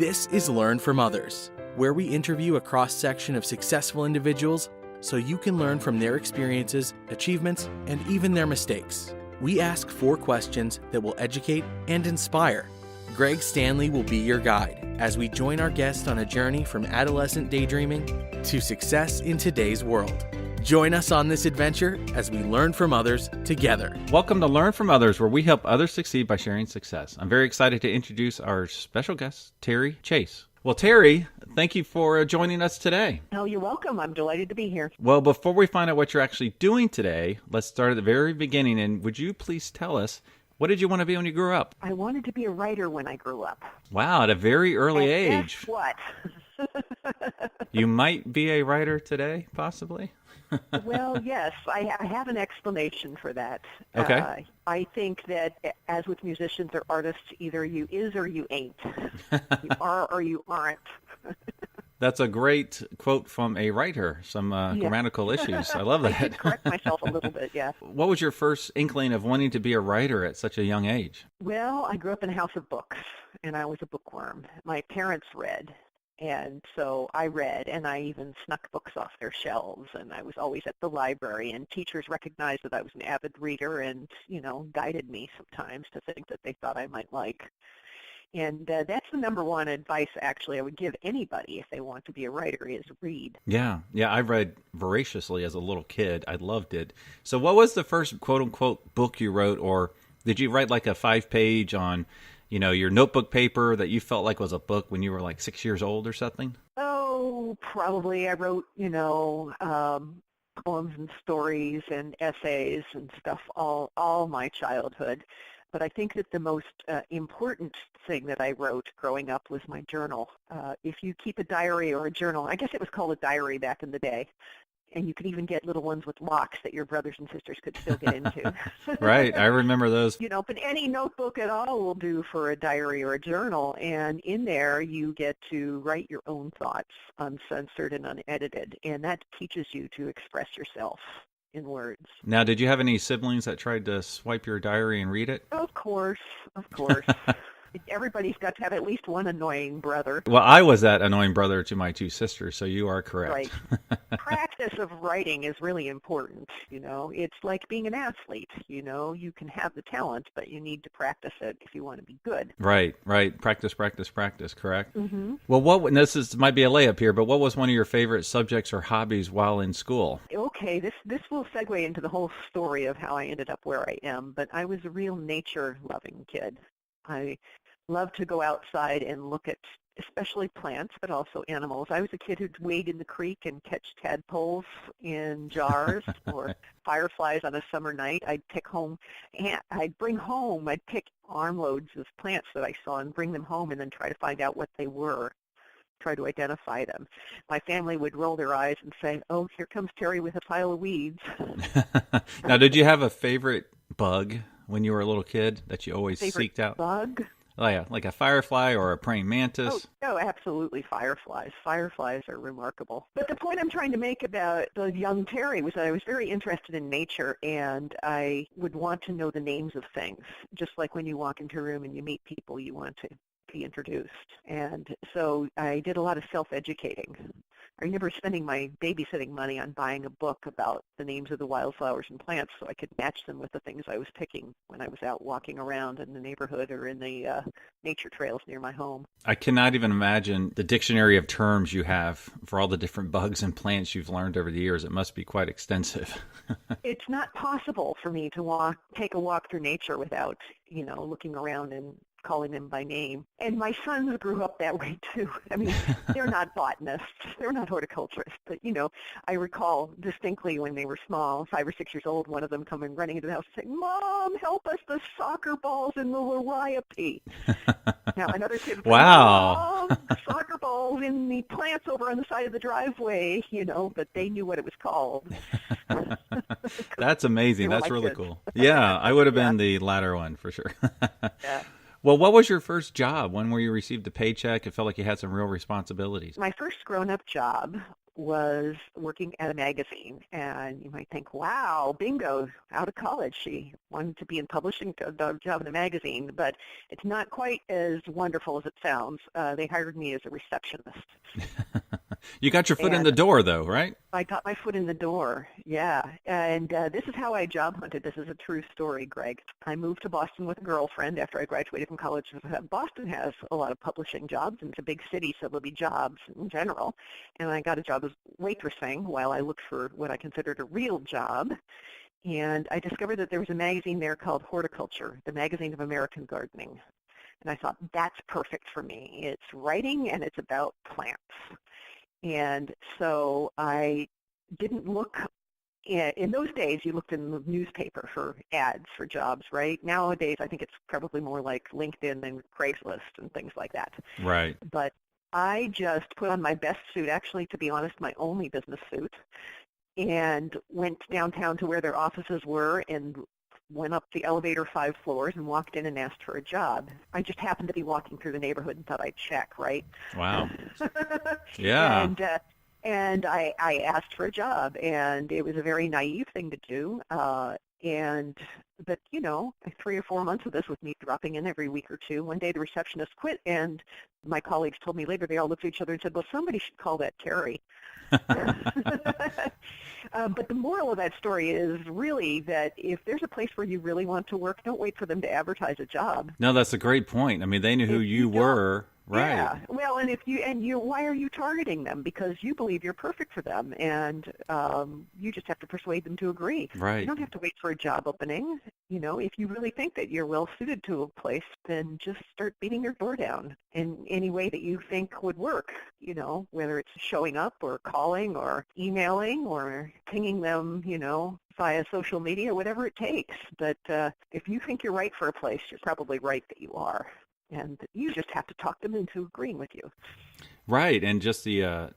This is Learn from Others, where we interview a cross-section of successful individuals so you can learn from their experiences, achievements, and even their mistakes. We ask 4 questions that will educate and inspire. Greg Stanley will be your guide as we join our guest on a journey from adolescent daydreaming to success in today's world. Join us on this adventure as we learn from others together. Welcome to Learn from Others, where we help others succeed by sharing success. I'm very excited to introduce our special guest, Teri Chace. Well, Teri, thank you for joining us today. Oh, you're welcome. I'm delighted to be here. Well, before we find out what you're actually doing today, let's start at the very beginning. And would you please tell us, what did you want to be when you grew up? I wanted to be a writer when I grew up. Wow, at a very early age. Guess what? You might be a writer today, possibly? Well, yes, I have an explanation for that. Okay. I think that, as with musicians or artists, either you is or you ain't. You are or you aren't. That's a great quote from a writer, some grammatical issues. I love that. I did correct myself a little bit, yeah. What was your first inkling of wanting to be a writer at such a young age? Well, I grew up in a house of books, and I was a bookworm. My parents read. And so I read, and I even snuck books off their shelves, and I was always at the library, and teachers recognized that I was an avid reader and, guided me sometimes to things that they thought I might like. And that's the number one advice, actually, I would give anybody if they want to be a writer is read. Yeah, I read voraciously as a little kid. I loved it. So what was the first quote-unquote book you wrote, or did you write like a 5-page on your notebook paper that you felt like was a book when you were like 6 years old or something? Oh, probably. I wrote, poems and stories and essays and stuff all my childhood. But I think that the most important thing that I wrote growing up was my journal. If you keep a diary or a journal, I guess it was called a diary back in the day, and you could even get little ones with locks that your brothers and sisters could still get into. Right, I remember those. But any notebook at all will do for a diary or a journal, and in there you get to write your own thoughts, uncensored and unedited, and that teaches you to express yourself in words. Now, did you have any siblings that tried to swipe your diary and read it? Of course. Everybody's got to have at least one annoying brother. Well, I was that annoying brother to my 2 sisters, so you are correct. Right. Practice of writing is really important, It's like being an athlete, You can have the talent, but you need to practice it if you want to be good. Right. Practice, correct? Mm-hmm. Well, might be a layup here, but what was one of your favorite subjects or hobbies while in school? Okay, this will segue into the whole story of how I ended up where I am, but I was a real nature-loving kid. I loved to go outside and look at especially plants, but also animals. I was a kid who'd wade in the creek and catch tadpoles in jars or fireflies on a summer night. I'd pick armloads of plants that I saw and bring them home and then try to find out what they were, try to identify them. My family would roll their eyes and say, "Oh, here comes Teri with a pile of weeds." Now, did you have a favorite bug when you were a little kid that you always seeked out? Bug? Oh, yeah, like a firefly or a praying mantis? Oh, absolutely, fireflies. Fireflies are remarkable. But the point I'm trying to make about the young Teri was that I was very interested in nature, and I would want to know the names of things. Just like when you walk into a room and you meet people, you want to be introduced. And so I did a lot of self-educating. I remember spending my babysitting money on buying a book about the names of the wildflowers and plants so I could match them with the things I was picking when I was out walking around in the neighborhood or in the nature trails near my home. I cannot even imagine the dictionary of terms you have for all the different bugs and plants you've learned over the years. It must be quite extensive. It's not possible for me to take a walk through nature without, looking around and calling them by name. And my sons grew up that way too. I mean, they're not botanists, they're not horticulturists, but I recall distinctly when they were small, 5 or 6 years old, one of them coming running into the house saying, "Mom, help us, the soccer balls in the liriope." Now another kid would say, Wow. "Mom, the soccer balls in the plants over on the side of the driveway," but they knew what it was called. That's amazing. That's really kids. cool. Yeah, I would have been the latter one for sure. Yeah. Well, what was your first job? One where you received a paycheck and felt like you had some real responsibilities? My first grown-up job was working at a magazine. And you might think, wow, bingo, out of college, she wanted to be in publishing, a job in a magazine. But it's not quite as wonderful as it sounds. They hired me as a receptionist. You got your foot in the door, though, right? I got my foot in the door, yeah. And this is how I job hunted. This is a true story, Greg. I moved to Boston with a girlfriend after I graduated from college. Boston has a lot of publishing jobs, and it's a big city, so there'll be jobs in general. And I got a job as waitressing while I looked for what I considered a real job. And I discovered that there was a magazine there called Horticulture, the Magazine of American Gardening. And I thought, that's perfect for me. It's writing, and it's about plants. And so I didn't look, in those days you looked in the newspaper for ads for jobs, right? Nowadays I think it's probably more like LinkedIn and Craigslist and things like that. Right. But I just put on my best suit, actually, to be honest, my only business suit, and went downtown to where their offices were and went up the elevator 5 floors and walked in and asked for a job. I just happened to be walking through the neighborhood and thought I'd check, right? Wow. Yeah. And I asked for a job, and it was a very naive thing to do. But, 3 or 4 months of this with me dropping in every week or two. One day the receptionist quit, and my colleagues told me later, they all looked at each other and said, well, somebody should call that Teri. But the moral of that story is really that if there's a place where you really want to work, don't wait for them to advertise a job. No, that's a great point. I mean, they knew who you were. Right. Yeah. Well, and why are you targeting them? Because you believe you're perfect for them, and you just have to persuade them to agree. Right. You don't have to wait for a job opening. If you really think that you're well suited to a place, then just start beating your door down in any way that you think would work. Whether it's showing up or calling or emailing or pinging them, via social media, whatever it takes. But if you think you're right for a place, you're probably right that you are. And you just have to talk them into agreeing with you. Right, and just the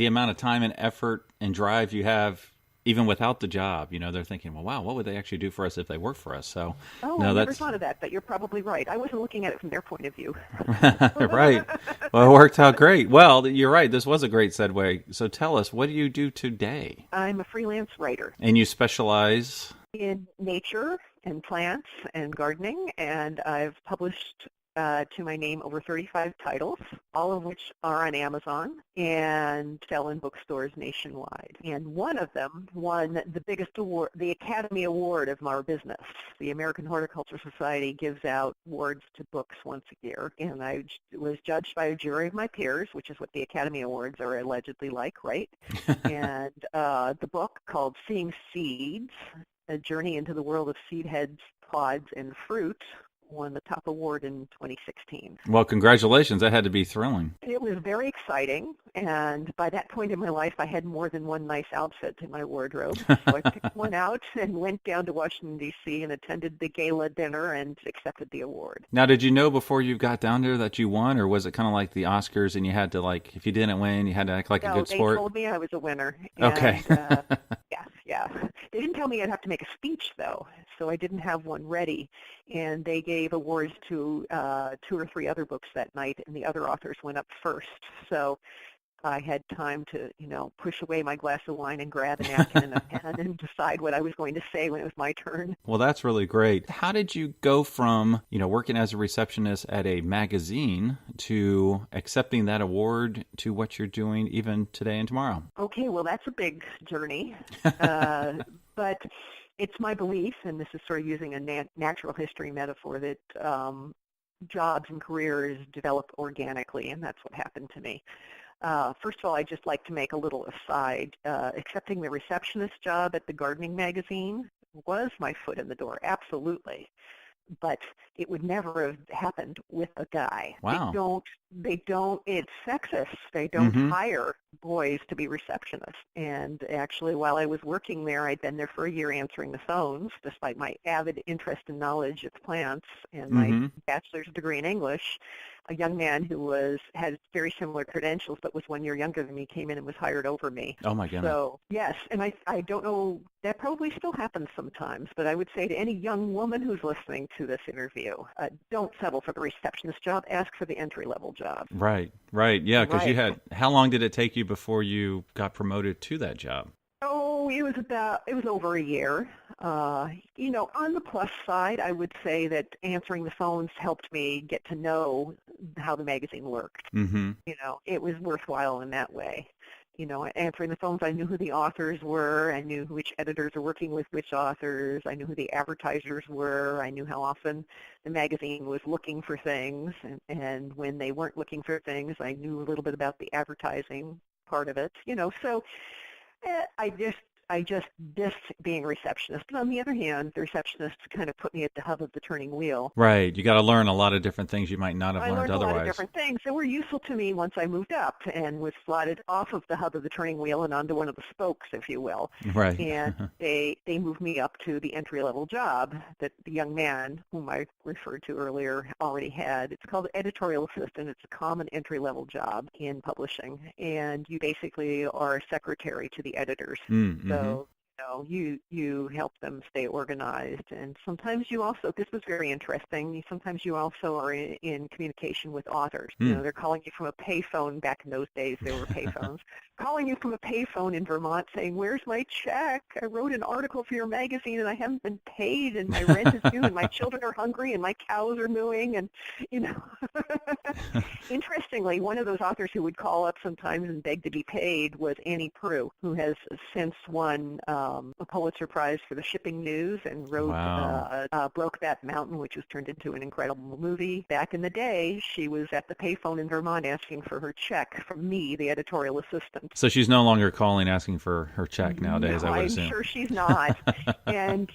amount of time and effort and drive you have, even without the job, they're thinking, well, wow, what would they actually do for us if they work for us? So, I never thought of that, but you're probably right. I wasn't looking at it from their point of view. Right. Well, it worked out great. Well, you're right. This was a great segue. So tell us, what do you do today? I'm a freelance writer. And you specialize? In nature and plants and gardening, and I've published to my name over 35 titles, all of which are on Amazon and sell in bookstores nationwide. And one of them won the biggest award, the Academy Award of our business. The American Horticulture Society gives out awards to books once a year, and I was judged by a jury of my peers, which is what the Academy Awards are allegedly like, right? And the book called Seeing Seeds, A Journey into the World of Seed Heads, Pods, and Fruit, won the top award in 2016. Well, congratulations. That had to be thrilling. It was very exciting, and by that point in my life, I had more than one nice outfit in my wardrobe. So I picked one out and went down to Washington, D.C. and attended the gala dinner and accepted the award. Now, did you know before you got down there that you won, or was it kind of like the Oscars and you had to, if you didn't win, you had to act like a good sport? No, they told me I was a winner. Okay. Yeah. They didn't tell me I'd have to make a speech, though, so I didn't have one ready. And they gave awards to 2 or 3 other books that night, and the other authors went up first. So I had time to, push away my glass of wine and grab a napkin and a pen and decide what I was going to say when it was my turn. Well, that's really great. How did you go from, working as a receptionist at a magazine to accepting that award to what you're doing even today and tomorrow? Okay, well, that's a big journey. But it's my belief, and this is sort of using a natural history metaphor, that jobs and careers develop organically, and that's what happened to me. First of all, I'd just like to make a little aside. Accepting the receptionist job at the gardening magazine was my foot in the door, absolutely. But it would never have happened with a guy. Wow. They don't, it's sexist. They don't hire boys to be receptionists. And actually, while I was working there, I'd been there for a year answering the phones, despite my avid interest and knowledge of plants and my bachelor's degree in English. A young man who had very similar credentials but was 1 year younger than me came in and was hired over me. Oh, my goodness. So, yes, and I don't know, that probably still happens sometimes, but I would say to any young woman who's listening to this interview, don't settle for the receptionist job, ask for the entry-level job. job. Right. Yeah, because you Right. had, how long did it take you before you got promoted to that job? Oh, it was over a year. On the plus side, I would say that answering the phones helped me get to know how the magazine worked. Mm-hmm. It was worthwhile in that way. Answering the phones, I knew who the authors were. I knew which editors are working with which authors. I knew who the advertisers were. I knew how often the magazine was looking for things. And when they weren't looking for things, I knew a little bit about the advertising part of it. So I just missed being a receptionist. But on the other hand, the receptionist kind of put me at the hub of the turning wheel. Right. You got to learn a lot of different things you might not have I learned learned a lot of otherwise. different things that were useful to me once I moved up and was slotted off of the hub of the turning wheel and onto one of the spokes, if you will. Right. And they moved me up to the entry-level job that the young man whom I referred to earlier already had. It's called editorial assistant. It's a common entry-level job in publishing, and you basically are a secretary to the editors. Mm-hmm. So you help them stay organized, and sometimes you also, this was very interesting, sometimes you also are in communication with authors. They're calling you from a payphone. Back in those days, there were payphones. Calling you from a payphone in Vermont saying, "Where's my check? I wrote an article for your magazine and I haven't been paid, and my rent is due, and my children are hungry, and my cows are mooing," and Interestingly, one of those authors who would call up sometimes and beg to be paid was Annie Proulx, who has since won a Pulitzer Prize for the shipping news and wrote Wow. Brokeback Mountain, which was turned into an incredible movie. Back in the day, she was at the payphone in Vermont asking for her check from me, the editorial assistant. So she's no longer calling asking for her check nowadays, No, I would I'm assume. sure she's not. And,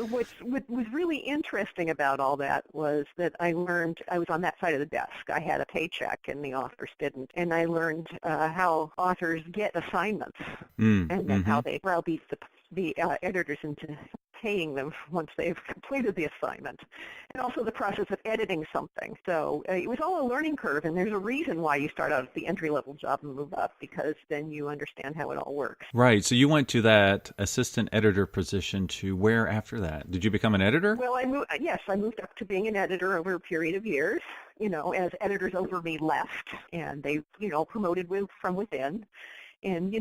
what was really interesting about all that was that I learned, I was on that side of the desk. I had a paycheck and the authors didn't. And I learned how authors get assignments and then how they browbeat the editors into paying them once they've completed the assignment, and also the process of editing something. So it was all a learning curve, and there's a reason why you start out at the entry-level job and move up, because then you understand how it all works. Right. So you went to that assistant editor position to where after that? Did you become an editor? Well, I moved up to being an editor over a period of years, as editors over me left, and they, promoted from within. And,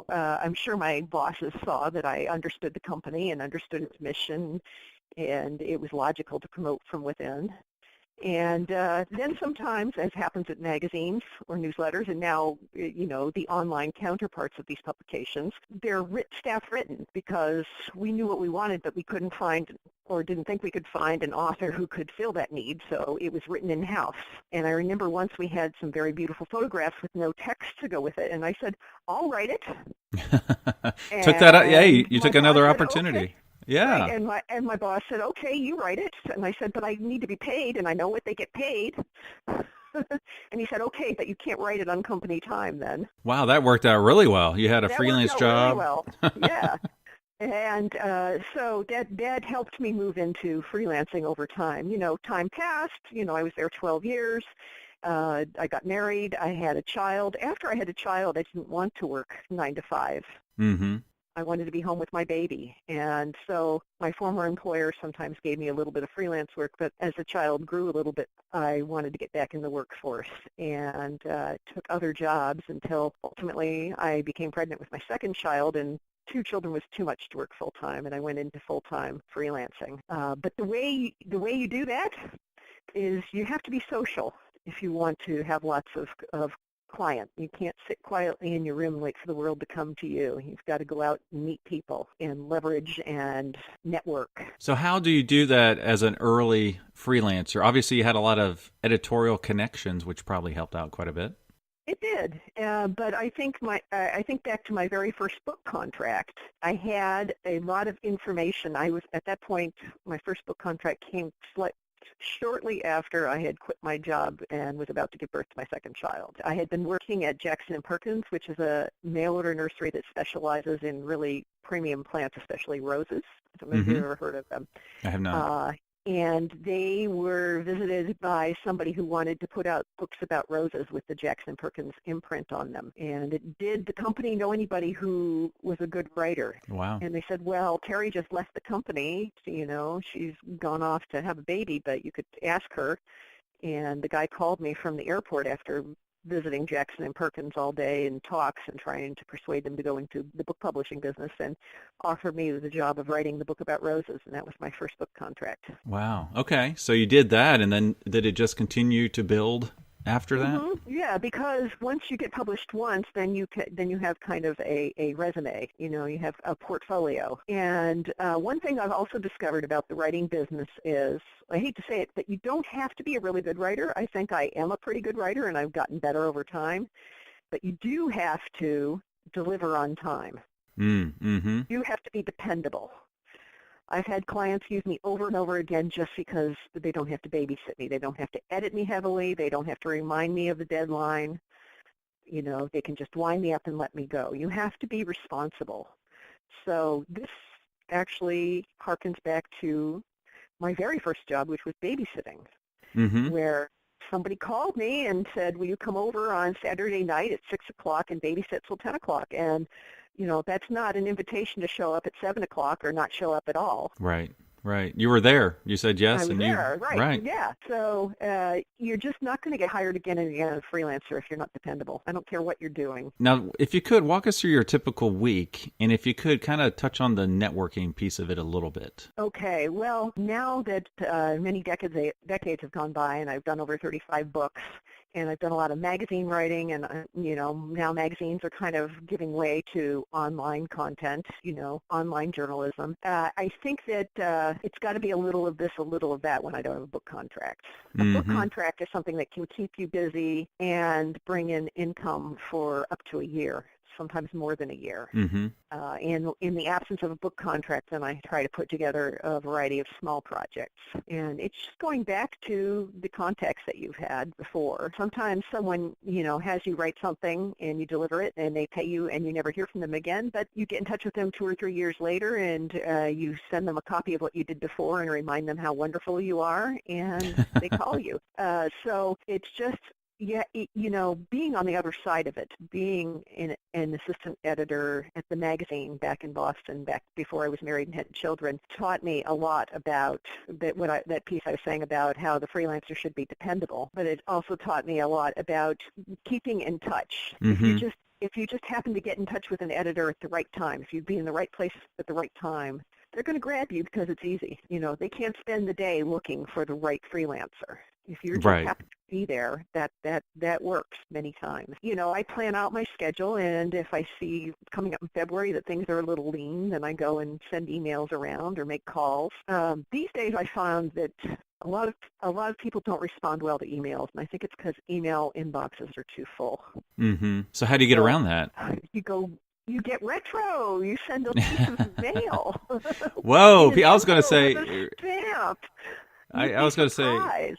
I'm sure my bosses saw that I understood the company and understood its mission, and it was logical to promote from within. And then sometimes, as happens at magazines or newsletters, and now, the online counterparts of these publications, they're staff written because we knew what we wanted, but we couldn't find or didn't think we could find an author who could fill that need, so it was written in-house. And I remember once we had some very beautiful photographs with no text to go with it, and I said, "I'll write it." Took that out. Yeah, you took my another boss said, opportunity. "Okay." Yeah. Right, and my boss said, "Okay, you write it." And I said, "But I need to be paid, and I know what they get paid." And he said, "Okay, but you can't write it on company time then." Wow, that worked out really well. You had a That freelance worked out job. really well. Yeah. And so that helped me move into freelancing over time. Time passed. I was there 12 years. I got married. I had a child. After I had a child, I didn't want to work 9 to 5. Mm-hmm. I wanted to be home with my baby. And so my former employer sometimes gave me a little bit of freelance work, but as the child grew a little bit, I wanted to get back in the workforce and took other jobs until ultimately I became pregnant with my second child, and 2 children was too much to work full-time, and I went into full-time freelancing. But the way you do that is you have to be social if you want to have lots of client. You can't sit quietly in your room and wait for the world to come to you. You've got to go out and meet people and leverage and network. So how do you do that as an early freelancer? Obviously, you had a lot of editorial connections, which probably helped out quite a bit. It did, but I think back to my very first book contract. I had a lot of information. I was at that point. My first book contract came shortly after I had quit my job and was about to give birth to my second child. I had been working at Jackson & Perkins, which is a mail-order nursery that specializes in really premium plants, especially roses. I don't know if you've ever heard of them. I have not. And they were visited by somebody who wanted to put out books about roses with the Jackson Perkins imprint on them. And did the company know anybody who was a good writer? Wow. And they said, "Well, Teri just left the company. She's gone off to have a baby, but you could ask her." And the guy called me from the airport after visiting Jackson and Perkins all day in talks and trying to persuade them to go into the book publishing business, and offered me the job of writing the book about roses, and that was my first book contract. Wow. Okay. So you did that, and then did it just continue to build after that? Yeah, because once you get published once, then you have kind of a resume. You have a portfolio. And one thing I've also discovered about the writing business is, I hate to say it, but you don't have to be a really good writer. I think I am a pretty good writer, and I've gotten better over time. But you do have to deliver on time. Mm-hmm. You have to be dependable. I've had clients use me over and over again just because they don't have to babysit me. They don't have to edit me heavily. They don't have to remind me of the deadline. They can just wind me up and let me go. You have to be responsible. So this actually harkens back to my very first job, which was babysitting, where somebody called me and said, will you come over on Saturday night at 6 o'clock and babysit till 10 o'clock? And that's not an invitation to show up at 7 o'clock or not show up at all. Right. You were there. You said yes. I was and there, you, right. Yeah. So you're just not going to get hired again and again as a freelancer if you're not dependable. I don't care what you're doing. Now, if you could, walk us through your typical week, and if you could, kind of touch on the networking piece of it a little bit. Okay. Well, now that many decades have gone by and I've done over 35 books, and I've done a lot of magazine writing, and now magazines are kind of giving way to online content, online journalism. I think that it's got to be a little of this, a little of that when I don't have a book contract. A book contract is something that can keep you busy and bring in income for up to a year, sometimes more than a year. And in the absence of a book contract, then I try to put together a variety of small projects. And it's just going back to the context that you've had before. Sometimes someone, has you write something and you deliver it and they pay you and you never hear from them again, but you get in touch with them 2 or 3 years later and you send them a copy of what you did before and remind them how wonderful you are, and they call you. So it's just, being on the other side of it, being an assistant editor at the magazine back in Boston, back before I was married and had children, taught me a lot about that piece I was saying about how the freelancer should be dependable. But it also taught me a lot about keeping in touch. If you just happen to get in touch with an editor at the right time, if you'd be in the right place at the right time, they're going to grab you because it's easy. They can't spend the day looking for the right freelancer. If you're just happen to be there, that works many times. I plan out my schedule, and if I see coming up in February that things are a little lean, then I go and send emails around or make calls. These days I found that a lot of people don't respond well to emails, and I think it's because email inboxes are too full. So how do you get around that? You get retro. You send a piece of mail. Whoa! I was going to say. Stamp. I was going to say, I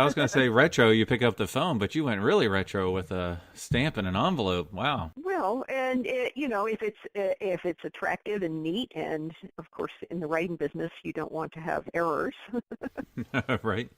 was going to say retro. You pick up the phone, but you went really retro with a stamp and an envelope. Wow. Well, and if it's attractive and neat, and of course in the writing business you don't want to have errors. Right.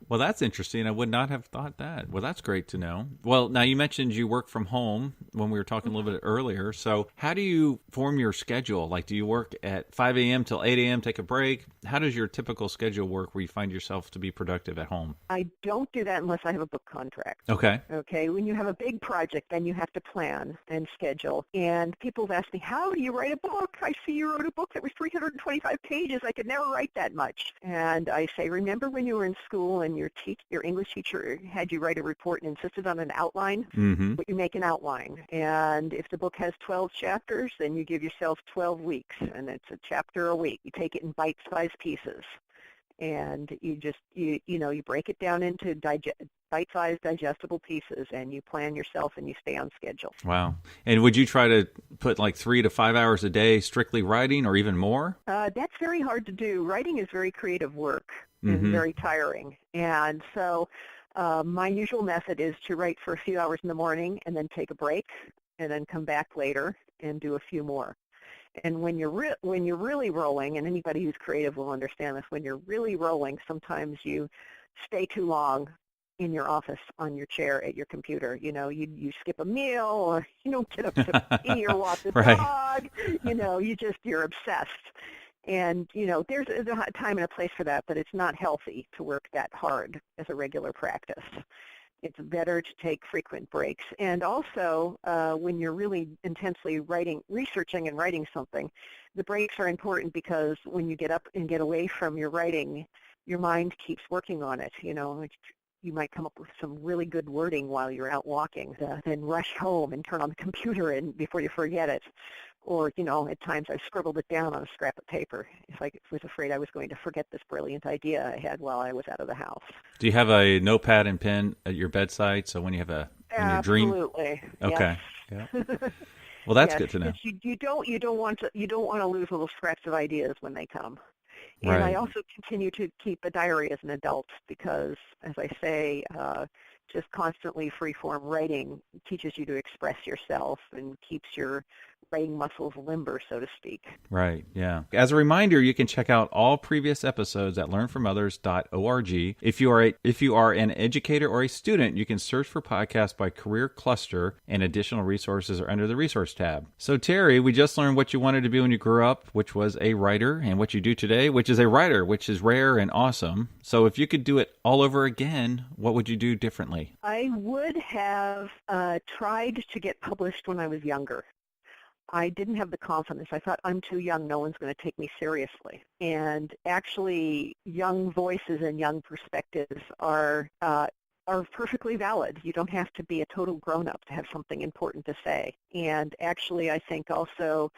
Well, that's interesting. I would not have thought that. Well, that's great to know. Well, now you mentioned you work from home when we were talking a little bit earlier. So how do you form your schedule? Like, do you work at 5 a.m. till 8 a.m., take a break? How does your typical schedule work where you find yourself to be productive at home? I don't do that unless I have a book contract. Okay. When you have a big project, then you have to plan and schedule. And people have asked me, how do you write a book? I see you wrote a book that was 325 pages. I could never write that much. And I say, remember when you were in school and your English teacher had you write a report and insisted on an outline? But you make an outline. And if the book has 12 chapters, then you give yourself 12 weeks, and it's a chapter a week. You take it in bite-sized pieces. And you just, you break it down into bite-sized digestible pieces, and you plan yourself and you stay on schedule. Wow. And would you try to put like 3 to 5 hours a day strictly writing, or even more? That's very hard to do. Writing is very creative work and very tiring. And so my usual method is to write for a few hours in the morning and then take a break and then come back later and do a few more. And when you're really rolling, and anybody who's creative will understand this, when you're really rolling, sometimes you stay too long in your office on your chair at your computer. You skip a meal, or you don't get up to pee or walk the dog. You're obsessed. And, you know, there's a time and a place for that, but it's not healthy to work that hard as a regular practice. It's better to take frequent breaks. And also, when you're really intensely researching and writing something, the breaks are important because when you get up and get away from your writing, your mind keeps working on it. You know, you might come up with some really good wording while you're out walking, then rush home and turn on the computer and before you forget it. Or, you know, at times I've scribbled it down on a scrap of paper if I was afraid I was going to forget this brilliant idea I had while I was out of the house. Do you have a notepad and pen at your bedside? So when you have when you dream? Absolutely. Okay. Yes. Yeah. Well, that's yes, good to know. You don't want to lose little scraps of ideas when they come. And Right. I also continue to keep a diary as an adult because, as I say, just constantly free-form writing teaches you to express yourself and keeps your writing muscles limber, so to speak. Right, yeah. As a reminder, you can check out all previous episodes at learnfromothers.org. If you are an educator or a student, you can search for podcasts by career cluster, and additional resources are under the resource tab. So Teri, we just learned what you wanted to be when you grew up, which was a writer, and what you do today, which is a writer, which is rare and awesome. So if you could do it all over again, what would you do differently? I would have tried to get published when I was younger. I didn't have the confidence. I thought, I'm too young, no one's going to take me seriously. And actually, young voices and young perspectives are perfectly valid. You don't have to be a total grown-up to have something important to say. And actually, I think also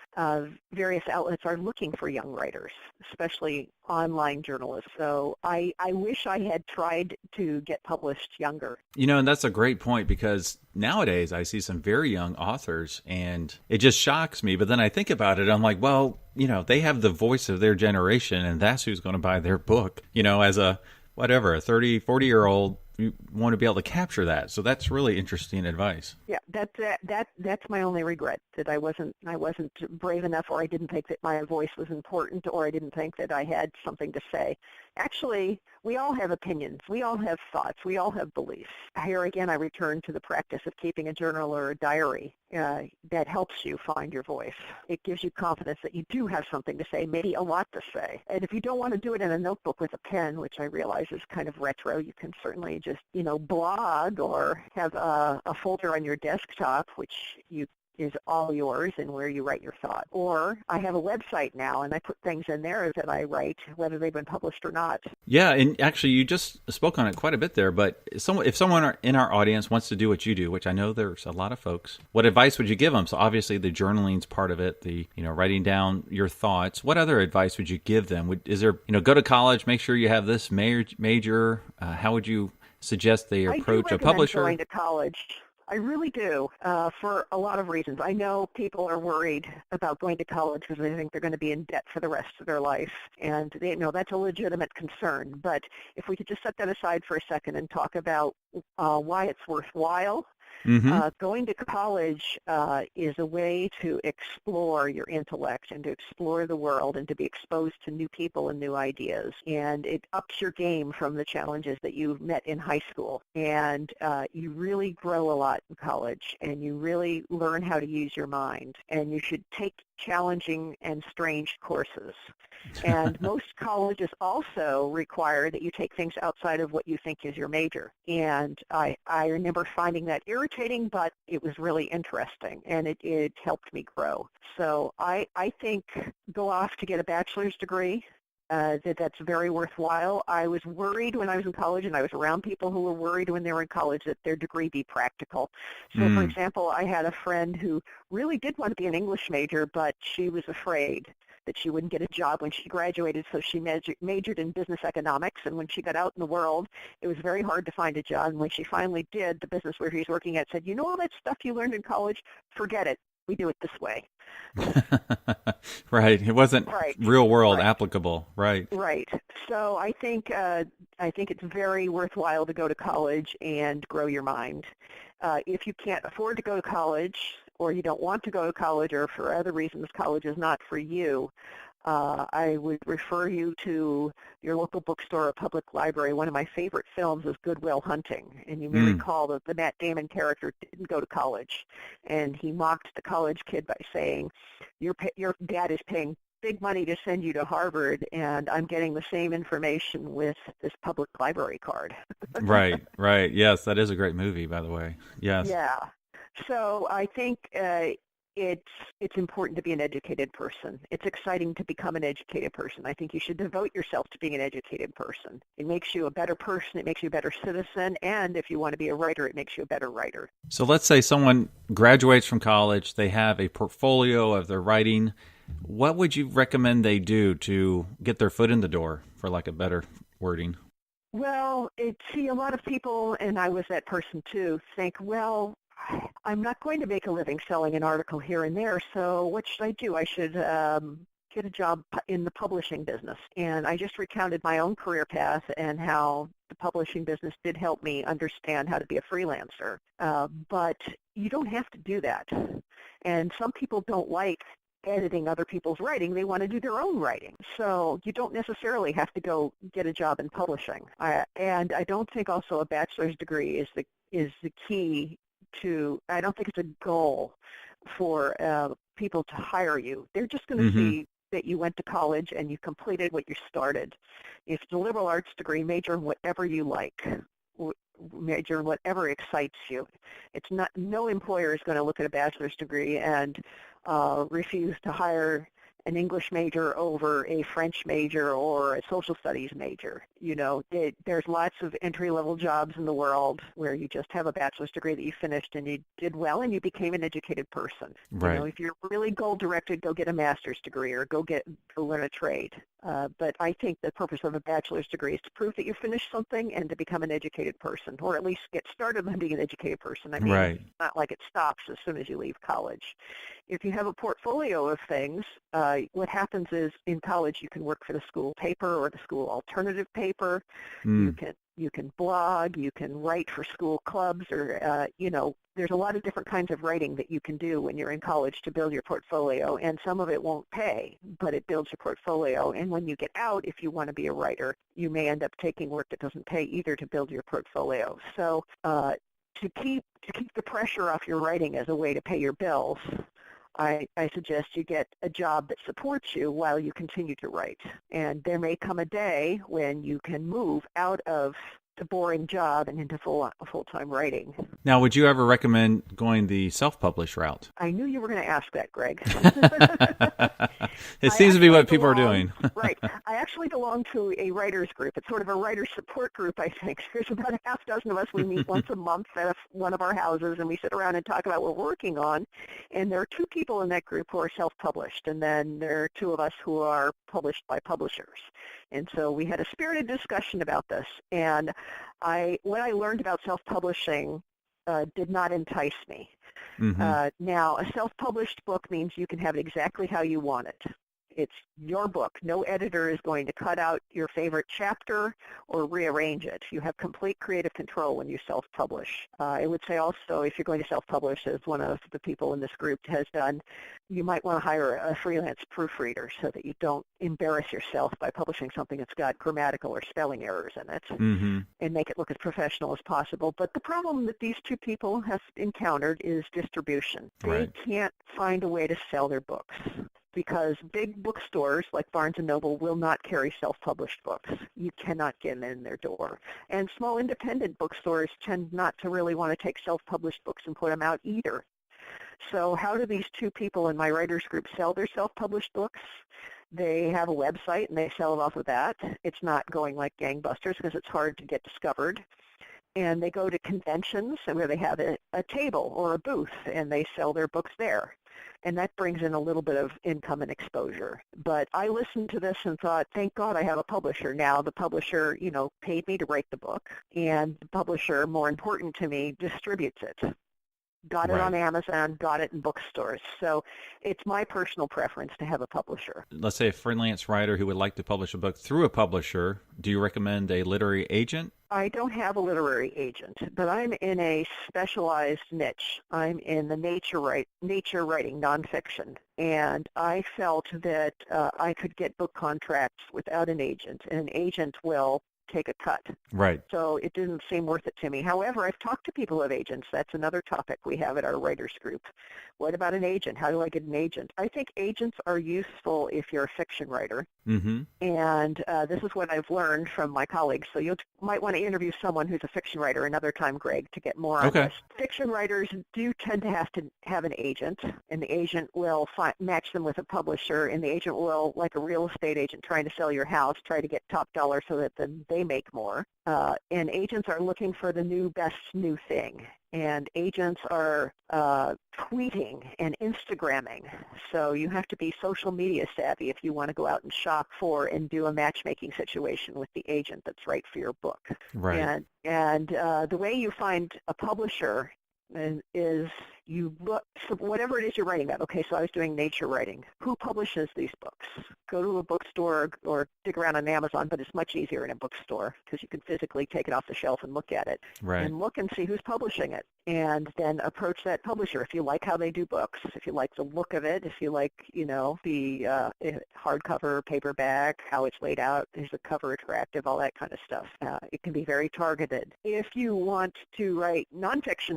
various outlets are looking for young writers, especially online journalists. So I wish I had tried to get published younger. You know, and that's a great point because nowadays I see some very young authors and it just shocks me. But then I think about it, I'm like, well, you know, they have the voice of their generation and that's who's going to buy their book. You know, as a 30, 40-year-old, you want to be able to capture that. So that's really interesting advice. Yeah, that's my only regret, that I wasn't brave enough, or I didn't think that my voice was important, or I didn't think that I had something to say. Actually, we all have opinions. We all have thoughts. We all have beliefs. Here again, I return to the practice of keeping a journal or a diary that helps you find your voice. It gives you confidence that you do have something to say, maybe a lot to say. And if you don't want to do it in a notebook with a pen, which I realize is kind of retro, you can certainly just, you know, blog or have a folder on your desktop, which is all yours and where you write your thought. Or I have a website now, and I put things in there that I write, whether they've been published or not. Yeah, and actually you just spoke on it quite a bit there, but if someone in our audience wants to do what you do, which I know there's a lot of folks, what advice would you give them? So obviously the journaling's part of it, the, you know, writing down your thoughts. What other advice would you give them? Is there, you know, go to college, make sure you have this major. How would you suggest they approach a publisher? I do recommend going to college. I really do, for a lot of reasons. I know people are worried about going to college because they think they're going to be in debt for the rest of their life, and they know that's a legitimate concern. But if we could just set that aside for a second and talk about why it's worthwhile. Mm-hmm. Going to college is a way to explore your intellect and to explore the world and to be exposed to new people and new ideas. And it ups your game from the challenges that you've met in high school. And you really grow a lot in college, and you really learn how to use your mind. And you should take challenging and strange courses. And most colleges also require that you take things outside of what you think is your major. And I remember finding that irritating, but it was really interesting, and it helped me grow. So I think go off to get a bachelor's degree. That's very worthwhile. I was worried when I was in college, and I was around people who were worried when they were in college that their degree be practical. So, for example, I had a friend who really did want to be an English major, but she was afraid that she wouldn't get a job when she graduated, so she majored in business economics, and when she got out in the world, it was very hard to find a job, and when she finally did, the business where she was working at said, you know all that stuff you learned in college? Forget it. We do it this way. Right. It wasn't real world applicable. Right. Right. So I think it's very worthwhile to go to college and grow your mind. If you can't afford to go to college, or you don't want to go to college, or for other reasons college is not for you, I would refer you to your local bookstore or public library. One of my favorite films is Good Will Hunting, and you may recall that the Matt Damon character didn't go to college, and he mocked the college kid by saying, your dad is paying big money to send you to Harvard, and I'm getting the same information with this public library card. Right, right. Yes, that is a great movie, by the way. Yes. Yeah. So I think it's important to be an educated person. It's exciting to become an educated person. I think you should devote yourself to being an educated person. It makes you a better person. It makes you a better citizen. And if you want to be a writer, it makes you a better writer. So let's say someone graduates from college. They have a portfolio of their writing. What would you recommend they do to get their foot in the door, for like a better wording? Well, see, a lot of people, and I was that person too, think, well, I'm not going to make a living selling an article here and there, so what should I do? I should get a job in the publishing business. And I just recounted my own career path and how the publishing business did help me understand how to be a freelancer. But you don't have to do that. And some people don't like editing other people's writing. They want to do their own writing. So you don't necessarily have to go get a job in publishing. And I don't think also a bachelor's degree is the key to, I don't think it's a goal for people to hire you. They're just going to see that you went to college and you completed what you started. If it's a liberal arts degree, major in whatever you like. Major in whatever excites you. It's not, no employer is going to look at a bachelor's degree and refuse to hire an English major over a French major or a social studies major. You know, there's lots of entry-level jobs in the world where you just have a bachelor's degree that you finished and you did well and you became an educated person. Right. You know, if you're really goal-directed, go get a master's degree or go learn a trade. But I think the purpose of a bachelor's degree is to prove that you finished something and to become an educated person, or at least get started on being an educated person. I mean, Right. It's not like it stops as soon as you leave college. If you have a portfolio of things, what happens is in college you can work for the school paper or the school alternative paper. You can blog, you can write for school clubs, or you know, there's a lot of different kinds of writing that you can do when you're in college to build your portfolio, and some of it won't pay, but it builds your portfolio. And when you get out, if you want to be a writer, you may end up taking work that doesn't pay either to build your portfolio. So to keep the pressure off your writing as a way to pay your bills, I suggest you get a job that supports you while you continue to write. And there may come a day when you can move out of the boring job and into full-time writing. Now, would you ever recommend going the self-published route? I knew you were going to ask that, Greg. It seems to be what people are doing. Right. I actually belong to a writers group. It's sort of a writer support group, I think. There's about a half dozen of us. We meet once a month at one of our houses, and we sit around and talk about what we're working on. And there are 2 people in that group who are self-published, and then there are 2 of us who are published by publishers. And so we had a spirited discussion about this. And what I learned about self-publishing did not entice me. Now, a self-published book means you can have it exactly how you want it. It's your book. No editor is going to cut out your favorite chapter or rearrange it. You have complete creative control when you self-publish. I would say also, if you're going to self-publish, as one of the people in this group has done, you might want to hire a freelance proofreader so that you don't embarrass yourself by publishing something that's got grammatical or spelling errors in it, and make it look as professional as possible. But the problem that these 2 people have encountered is distribution. They can't find a way to sell their books, because big bookstores like Barnes & Noble will not carry self-published books. You cannot get them in their door. And small independent bookstores tend not to really want to take self-published books and put them out either. So how do these 2 people in my writers group sell their self-published books? They have a website and they sell it off of that. It's not going like gangbusters because it's hard to get discovered. And they go to conventions where they have a table or a booth and they sell their books there. And that brings in a little bit of income and exposure. But I listened to this and thought, thank God I have a publisher now. The publisher, you know, paid me to write the book, and the publisher, more important to me, distributes it. Got it on Amazon, got it in bookstores. So it's my personal preference to have a publisher. Let's say a freelance writer who would like to publish a book through a publisher. Do you recommend a literary agent? I don't have a literary agent, but I'm in a specialized niche. I'm in the nature writing, nonfiction. And I felt that I could get book contracts without an agent, and an agent will take a cut. Right. So it didn't seem worth it to me. However, I've talked to people who have agents. That's another topic we have at our writers group. What about an agent? How do I get an agent? I think agents are useful if you're a fiction writer. Mm-hmm. And this is what I've learned from my colleagues. So you might want to interview someone who's a fiction writer another time, Greg, to get more on Okay. this. Fiction writers do tend to have an agent, and the agent will match them with a publisher, and the agent will, like a real estate agent trying to sell your house, try to get top dollar so that then they make more. And agents are looking for the best new thing. And agents are tweeting and Instagramming. So you have to be social media savvy if you want to go out and shop for and do a matchmaking situation with the agent that's right for your book. Right. And the way you find a publisher is you look, so whatever it is you're writing about. Okay, so I was doing nature writing. Who publishes these books? Go to a bookstore or dig around on Amazon, but it's much easier in a bookstore because you can physically take it off the shelf and look at it. Right. And look and see who's publishing it. And then approach that publisher. If you like how they do books, if you like the look of it, if you like, the hardcover, paperback, how it's laid out, is the cover attractive, all that kind of stuff. It can be very targeted. If you want to write nonfiction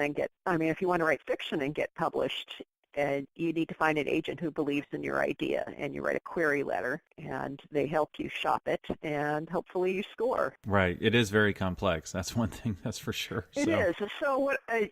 if you want to write fiction and get published, you need to find an agent who believes in your idea, and you write a query letter, and they help you shop it, and hopefully you score. Right. It is very complex. That's one thing, that's for sure. It is. So what a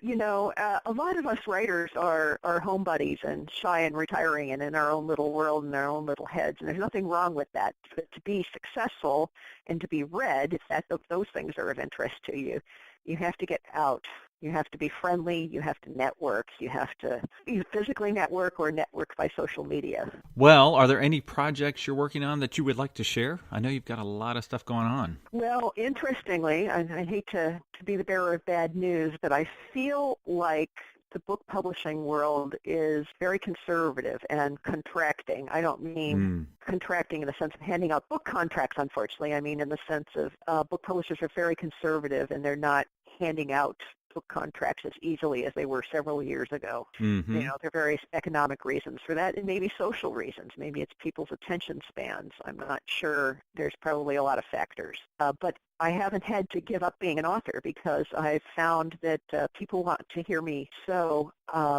lot of us writers are home buddies and shy and retiring and in our own little world and our own little heads, and there's nothing wrong with that. But to be successful and to be read, if those things are of interest to you, you have to get out. You have to be friendly. You have to network. You have to either physically network or network by social media. Well, are there any projects you're working on that you would like to share? I know you've got a lot of stuff going on. Well, interestingly, I hate to be the bearer of bad news, but I feel like the book publishing world is very conservative and contracting. I don't mean contracting in the sense of handing out book contracts, unfortunately. I mean in the sense of book publishers are very conservative, and they're not handing out book contracts as easily as they were several years ago. Mm-hmm. There are various economic reasons for that, and maybe social reasons. Maybe it's people's attention spans. I'm not sure. There's probably a lot of factors. But I haven't had to give up being an author because I've found that people want to hear me. So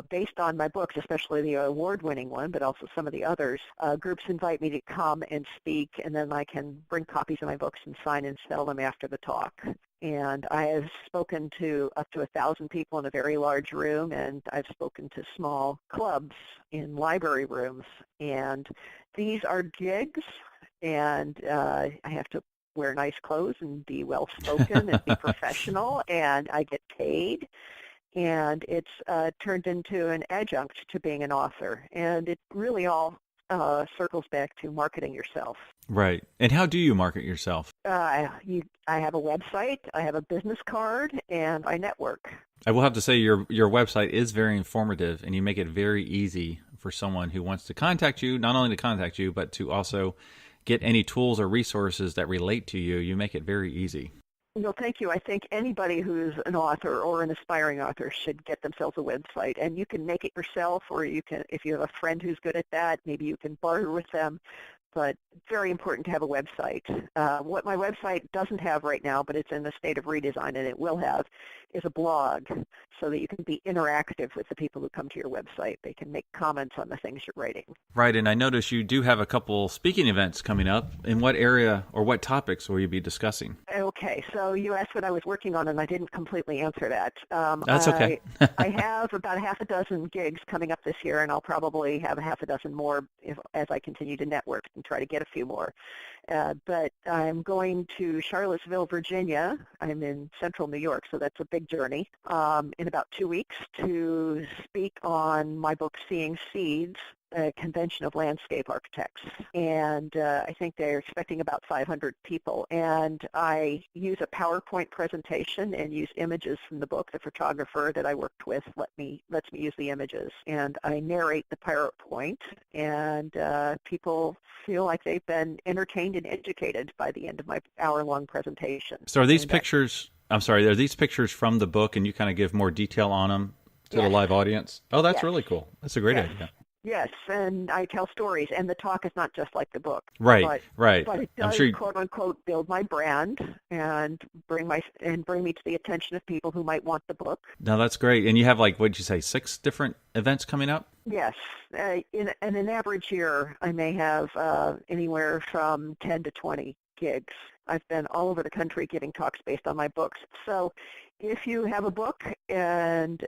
based on my books, especially the award-winning one, but also some of the others, groups invite me to come and speak, and then I can bring copies of my books and sign and sell them after the talk. And I have spoken to up to 1,000 people in a very large room, and I've spoken to small clubs in library rooms. And these are gigs, and I have to wear nice clothes and be well-spoken and be professional, and I get paid. And it's turned into an adjunct to being an author. And it really all circles back to marketing yourself. Right. And how do you market yourself? I have a website, I have a business card, and I network. I will have to say your website is very informative, and you make it very easy for someone who wants to contact you, not only to contact you, but to also get any tools or resources that relate to you. You make it very easy. No, thank you. I think anybody who's an author or an aspiring author should get themselves a website. And you can make it yourself, or you can, if you have a friend who's good at that, maybe you can barter with them. But it's very important to have a website. What my website doesn't have right now, but it's in the state of redesign, and it will have, is a blog so that you can be interactive with the people who come to your website. They can make comments on the things you're writing. Right, and I notice you do have a couple speaking events coming up. In what area or what topics will you be discussing? Okay, so you asked what I was working on, and I didn't completely answer that. That's okay. I have about half a dozen gigs coming up this year, and I'll probably have a half a dozen more as I continue to network and try to get a few more. But I'm going to Charlottesville, Virginia. I'm in central New York, so that's a big journey, in about 2 weeks to speak on my book, Seeing Seeds, a convention of landscape architects. And I think they're expecting about 500 people. And I use a PowerPoint presentation and use images from the book. The photographer that I worked with lets me use the images. And I narrate the PowerPoint, and people feel like they've been entertained and educated by the end of my hour-long presentation. So are these pictures, are these pictures from the book, and you kind of give more detail on them to the live audience? Oh, that's really cool. That's a great idea. Yes, and I tell stories, and the talk is not just like the book. Right, right. But it I'm does, sure. quote unquote, build my brand and bring me to the attention of people who might want the book. No, that's great. And you have like, what did you say, 6 different events coming up? Yes, in an average year, I may have anywhere from 10 to 20 gigs. I've been all over the country giving talks based on my books. So if you have a book and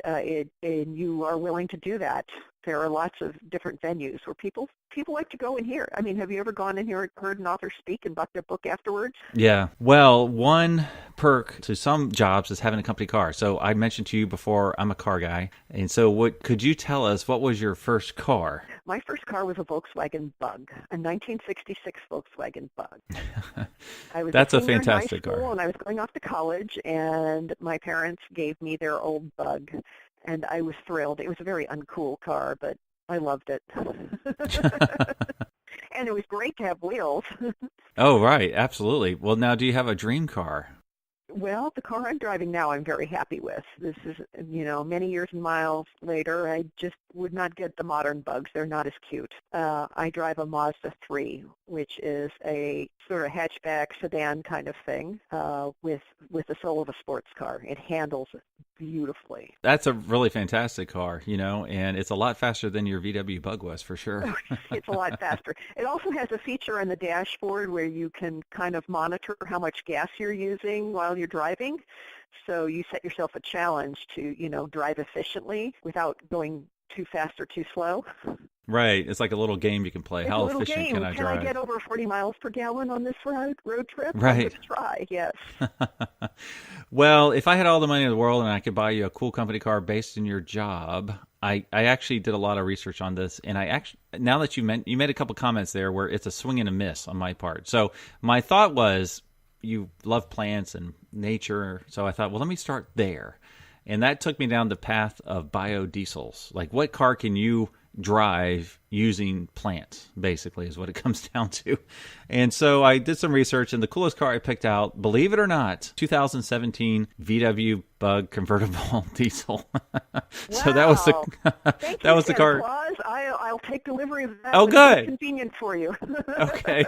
you are willing to do that, there are lots of different venues where people like to go and hear. I mean, have you ever gone in here and heard an author speak and bought their book afterwards? Yeah. Well, one perk to some jobs is having a company car. So I mentioned to you before, I'm a car guy. And so could you tell us, what was your first car? My first car was a Volkswagen Bug, a 1966 Volkswagen Bug. That's a senior in high fantastic school, car. and I was going off to college, and my parents gave me their old Bug, and I was thrilled. It was a very uncool car, but I loved it. And it was great to have wheels. Oh, right. Absolutely. Well, now, do you have a dream car? Well, the car I'm driving now, I'm very happy with. This is, many years and miles later, I just would not get the modern Bugs. They're not as cute. I drive a Mazda 3, which is a sort of hatchback sedan kind of thing with the soul of a sports car. It handles beautifully. That's a really fantastic car, and it's a lot faster than your VW Bug was, for sure. It's a lot faster. It also has a feature on the dashboard where you can kind of monitor how much gas you're using while you're driving. So you set yourself a challenge to, drive efficiently without going too fast or too slow. Right. It's like a little game you can play. It's How a little efficient game. can I drive? Can I get over 40 miles per gallon on this road trip? Right. I'm going to try, yes. Well, if I had all the money in the world and I could buy you a cool company car based in your job, I actually did a lot of research on this, and now that you made a couple comments there where it's a swing and a miss on my part. So my thought was, you love plants and nature, so I thought, well, let me start there. And that took me down the path of biodiesels. Like, what car can you drive using plants, basically, is what it comes down to. And so I did some research, and the coolest car I picked out, believe it or not, 2017 VW Bug convertible diesel. So that was the car. Applause. I'll take delivery of that. Oh, good. It's convenient for you. Okay.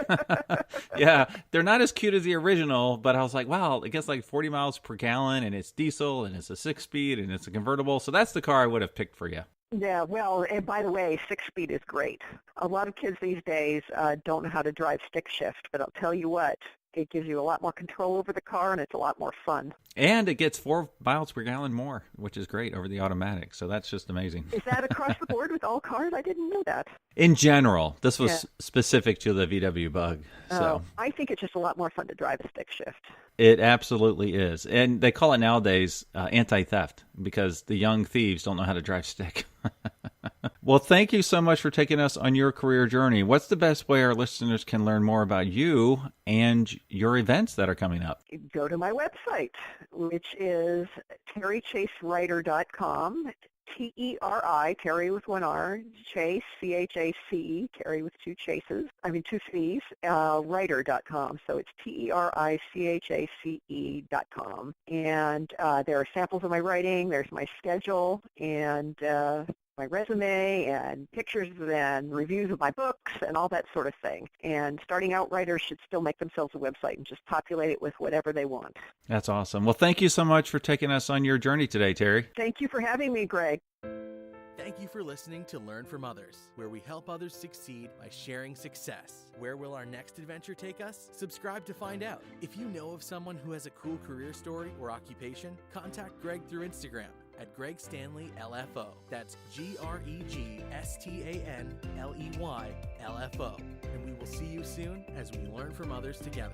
Yeah, they're not as cute as the original, but I was like, wow, it gets like 40 miles per gallon, and it's diesel, and it's a 6-speed, and it's a convertible. So that's the car I would have picked for you. Yeah, well, and by the way, 6-speed is great. A lot of kids these days don't know how to drive stick shift, but I'll tell you what, it gives you a lot more control over the car, and it's a lot more fun. And it gets 4 miles per gallon more, which is great over the automatic. So that's just amazing. Is that across the board with all cars? I didn't know that. In general, this was specific to the VW Bug. So I think it's just a lot more fun to drive a stick shift. It absolutely is. And they call it nowadays anti-theft, because the young thieves don't know how to drive stick. Well, thank you so much for taking us on your career journey. What's the best way our listeners can learn more about you and your events that are coming up? Go to my website, which is tericachewriter.com. T-E-R-I, Teri with one R, Chace, C-H-A-C-E, Teri with two C's, writer.com. So it's T-E-R-I-C-H-A-C-E.com. And there are samples of my writing, there's my schedule, and my resume, and pictures and reviews of my books, and all that sort of thing. And starting out writers should still make themselves a website and just populate it with whatever they want. That's awesome. Well, thank you so much for taking us on your journey today, Teri. Thank you for having me, Greg. Thank you for listening to Learn from Others, where we help others succeed by sharing success. Where will our next adventure take us? Subscribe to find out. If you know of someone who has a cool career story or occupation, contact Greg through Instagram at Greg Stanley LFO. That's GregStanley LFO. And we will see you soon as we learn from others together.